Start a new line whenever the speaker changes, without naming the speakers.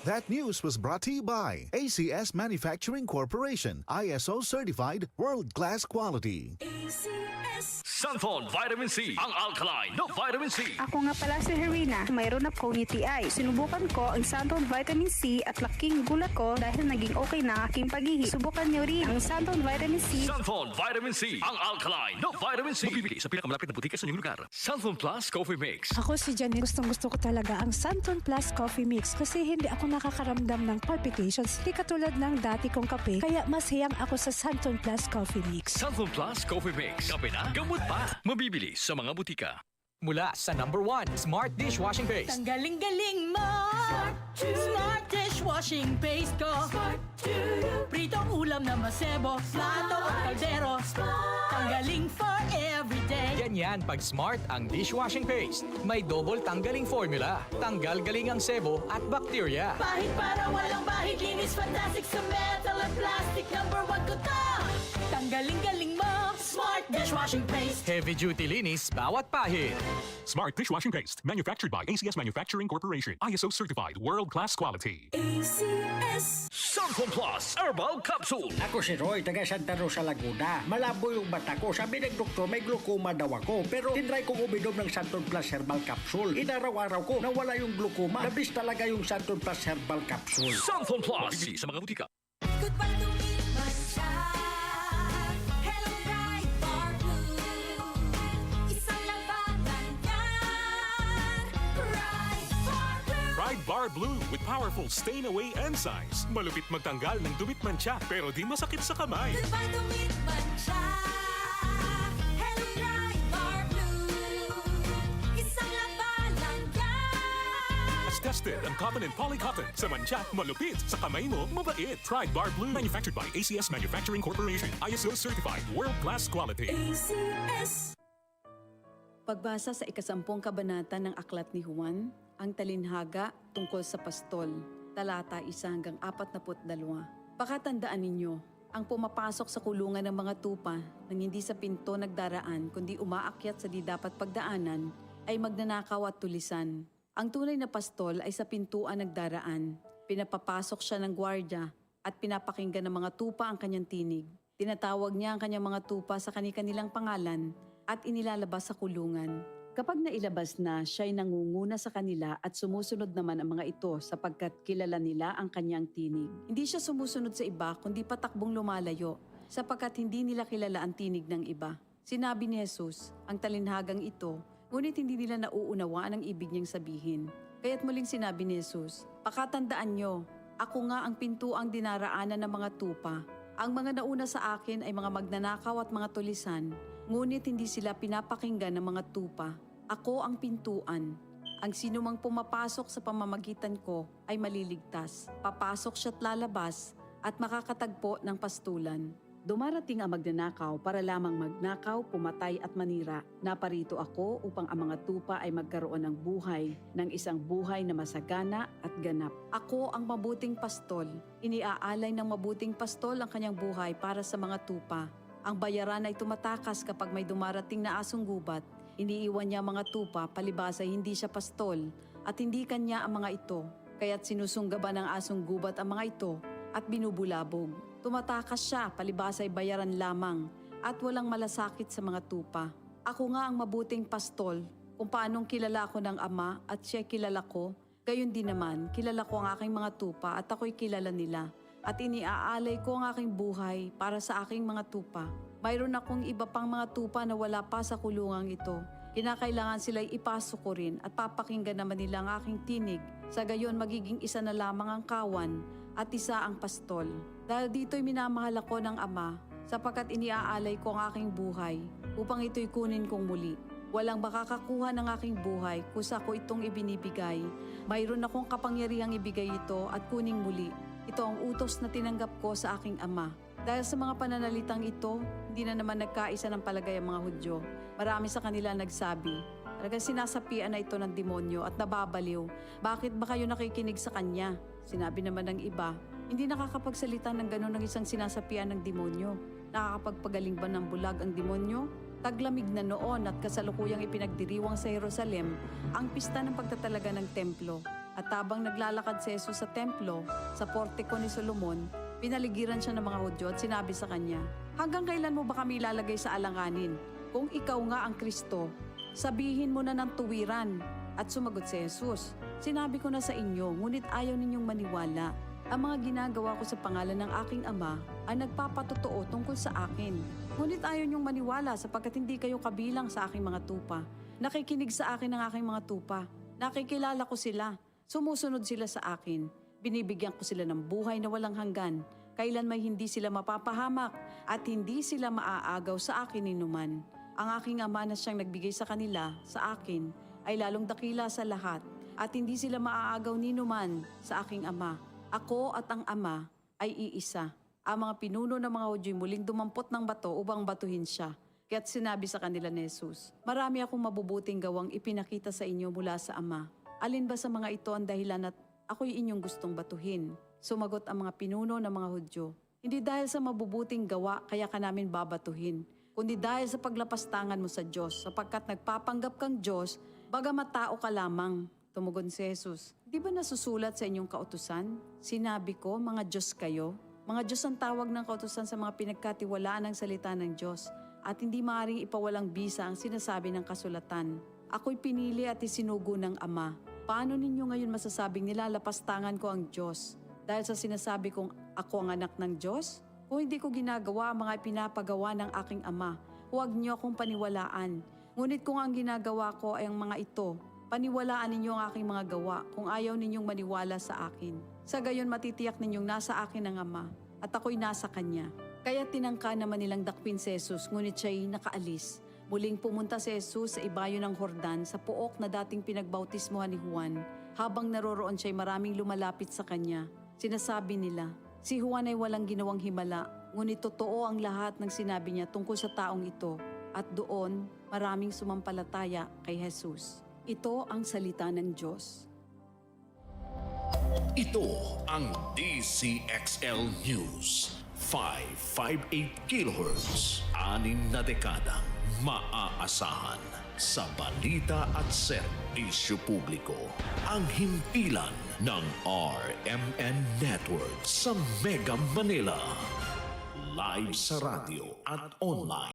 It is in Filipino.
That news was brought to you by ACS Manufacturing Corporation, ISO certified world-class quality.
Santon Vitamin C, ang alkaline na vitamin C.
Ako nga pala si Herina, mayroon akong UTI. Sinubukan ko ang Santon Vitamin C at laking gulat ko dahil naging okay na aking paghihi. Subukan niyo rin ang Santon Vitamin C.
Santon Vitamin C, ang alkaline na vitamin C. Mabibili sa pinakamalapit na butika sa inyong lugar. Santon Plus Coffee Mix.
Ako si Janine, gustong-gusto ko talaga ang Santon Plus Coffee Mix kasi hindi ako nakakaramdam ng palpitations. Hindi katulad ng dati kong kape, kaya mas hiyang ako sa Santon Plus Coffee Mix.
Santon Plus Coffee Mix. Kape na, gamot pa. Mabibili sa mga butika.
Mula sa #1 Smart Dishwashing Paste.
Ang galing-galing mo! Smart Dishwashing Paste ko! Pritong ulam na masebo, plato at kaldero. Tanggaling for everyday.
Ganyan pag Smart ang dishwashing paste. May double tanggaling formula. Tanggal galing ang sebo at bakterya.
Bahid para walang bahid, linis fantastic sa metal at plastic. #1 ko to! Tanggaling-galing mo! Smart Dishwashing Paste.
Heavy duty linis bawat pahid.
Smart Dishwashing Paste, manufactured by ACS Manufacturing Corporation. ISO certified, world-class quality.
Santon Plus Herbal Capsule.
Ako si Roy, taga Santa Rosa, Laguna. Malabo yung mata ko. Sabi ng doktor, may glaucoma daw ako. Pero tinry kong uminom ng Santon Plus Herbal Capsule. Inaraw-araw ko, nawala yung glaucoma. Nabis talaga yung Santon Plus Herbal Capsule.
Santon Plus. Mabibili sa mga butika.
Goodbye to me, Mancha. Hello, bright bar blue. Isang labanan yan. Bright bar blue.
Pride Bar Blue with powerful stain-away enzymes. Malupit magtanggal ng dumit mancha pero di masakit sa kamay.
Goodbye to me, Mancha. Hello, bright bar blue. Isang labanan yan.
As tested ang cotton and polycotton. Sa mancha, malupit. Sa kamay mo, mabait. Pride Bar Blue, manufactured by ACS Manufacturing Corporation. ISO certified, world-class quality.
Pagbasa sa ikasampung kabanata ng Aklat ni Juan, ang talinhaga tungkol sa pastol, talata 1-42. Pakatandaan ninyo, ang pumapasok sa kulungan ng mga tupa nang hindi sa pinto nagdaraan kundi umaakyat sa di dapat pagdaanan ay magnanakaw at tulisan. Ang tunay na pastol ay sa pintuan nagdaraan. Pinapapasok siya ng gwardya at pinapakinggan ng mga tupa ang kanyang tinig. Tinatawag niya ang kanyang mga tupa sa kani-kanilang pangalan at inilalabas sa kulungan. Kapag nailabas na, siya'y nangunguna sa kanila at sumusunod naman ang mga ito sapagkat kilala nila ang kanyang tinig. Hindi siya sumusunod sa iba kundi patakbong lumalayo sapagkat hindi nila kilala ang tinig ng iba. Sinabi ni Jesus, ang talinhagang ito, ngunit hindi nila nauunawaan ang ibig niyang sabihin. Kaya't muling sinabi ni Jesus, pakatandaan nyo, ako nga ang pintuang dinaraanan ng mga tupa. Ang mga nauna sa akin ay mga magnanakaw at mga tulisan, ngunit hindi sila pinapakinggan ng mga tupa. Ako ang pintuan. Ang sinumang pumapasok sa pamamagitan ko ay maliligtas. Papasok siya't lalabas at makakatagpo ng pastulan. Dumarating ang magnanakaw para lamang magnakaw, pumatay at manira. Naparito ako upang ang mga tupa ay magkaroon ng buhay, ng isang buhay na masagana at ganap. Ako ang mabuting pastol. Iniaalay ng mabuting pastol ang kanyang buhay para sa mga tupa. Ang bayaran ay tumatakas kapag may dumarating na asong gubat. Iniiwan niya ang mga tupa, palibasa hindi siya pastol at hindi kanya ang mga ito. Kaya't sinusunggaban ng asong gubat ang mga ito at binubulabog. Tumatakas siya, palibasa ay bayaran lamang at walang malasakit sa mga tupa. Ako nga ang mabuting pastol, kung paanong kilala ko ng Ama at siya kilala ko, gayon din naman kilala ko ang aking mga tupa at ako'y kilala nila. At iniaalay ko ang aking buhay para sa aking mga tupa. Mayroon akong iba pang mga tupa na wala pa sa kulungang ito. Kinakailangan sila'y ipasok ko rin at papakinggan naman nila ang aking tinig. Sa gayon magiging isa na lamang ang kawan at isa ang pastol. Dahil dito'y minamahal ako ng Ama sapagkat iniaalay ko ang aking buhay upang ito'y kunin kong muli. Walang makakakuha ng aking buhay kusa ko itong ibinibigay. Mayroon akong kapangyarihang ibigay ito at kuning muli. Ito ang utos na tinanggap ko sa aking Ama. Dahil sa mga pananalitang ito, hindi na naman nagkaisa ng palagay ang mga Hudyo. Marami sa kanila nagsabi, talagang sinasapian na ito ng demonyo at nababaliw. Bakit ba kayo nakikinig sa kanya? Sinabi naman ng iba, hindi nakakapagsalita ng gano'n ng isang sinasapian ng demonyo. Nakakapagpagaling ba ng bulag ang demonyo? Taglamig na noon at kasalukuyang ipinagdiriwang sa Jerusalem ang pista ng pagtatalaga ng templo. At habang naglalakad si Jesus sa templo, sa portiko ni Solomon, pinaligiran siya ng mga Hudyo at sinabi sa kanya, "Hanggang kailan mo ba kami ilalagay sa alanganin? Kung ikaw nga ang Kristo, sabihin mo na ng tuwiran." At sumagot si Jesus, "Sinabi ko na sa inyo, ngunit ayaw ninyong maniwala. Ang mga ginagawa ko sa pangalan ng aking Ama ay nagpapatotoo tungkol sa akin. Ngunit ayaw niyong maniwala sapagkat hindi kayo kabilang sa aking mga tupa. Nakikinig sa akin ang aking mga tupa. Nakikilala ko sila. Sumusunod sila sa akin. Binibigyan ko sila ng buhay na walang hanggan. Kailan may hindi sila mapapahamak at hindi sila maaagaw sa akin ninuman. Ang aking Ama na siyang nagbigay sa kanila, sa akin, ay lalong dakila sa lahat at hindi sila maaagaw ninuman sa aking Ama. Ako at ang Ama ay iisa." Ang mga pinuno ng mga Hudyo muling dumampot ng bato upang batuhin siya. Kaya't sinabi sa kanila ni Jesus, "Marami akong mabubuting gawang ipinakita sa inyo mula sa Ama. Alin ba sa mga ito ang dahilan at ako'y inyong gustong batuhin?" Sumagot ang mga pinuno ng mga Hudyo, "Hindi dahil sa mabubuting gawa kaya ka namin babatuhin, kundi dahil sa paglapastangan mo sa Diyos, sapagkat nagpapanggap kang Diyos, bagamat tao ka lamang." Tumugon si Jesus, "Di ba nasusulat sa inyong kautusan? Sinabi ko, mga Diyos kayo. Mga Diyos ang tawag ng kautusan sa mga pinagkatiwalaan ng salita ng Diyos, at hindi maaaring ipawalang bisa ang sinasabi ng kasulatan. Ako'y pinili at isinugo ng Ama. Paano ninyo ngayon masasabing nilalapastangan ko ang Diyos dahil sa sinasabi kong ako ang anak ng Diyos? Kung hindi ko ginagawa ang mga pinapagawa ng aking Ama, huwag niyo akong paniwalaan. Ngunit kung ang ginagawa ko ay ang mga ito, paniwalaan ninyo ang aking mga gawa kung ayaw ninyong maniwala sa akin. Sa gayon matitiyak ninyong nasa akin ang Ama at ako'y nasa Kanya." Kaya tinangka naman nilang dakpin si Jesus, ngunit siya'y nakaalis. Muling pumunta si Jesus sa ibayo ng Jordan sa pook na dating pinagbautismohan ni Juan. Habang naroroon siya'y maraming lumalapit sa kanya. Sinasabi nila, si Juan ay walang ginawang himala, ngunit totoo ang lahat ng sinabi niya tungkol sa taong ito. At doon, maraming sumampalataya kay Jesus. Ito ang salita ng Diyos.
Ito ang DCXL News. 558 kHz. 6 na dekadang maaasahan sa balita at serbisyo publiko. Ang himpilan ng RMN Network sa Mega Manila. Live sa radyo at online.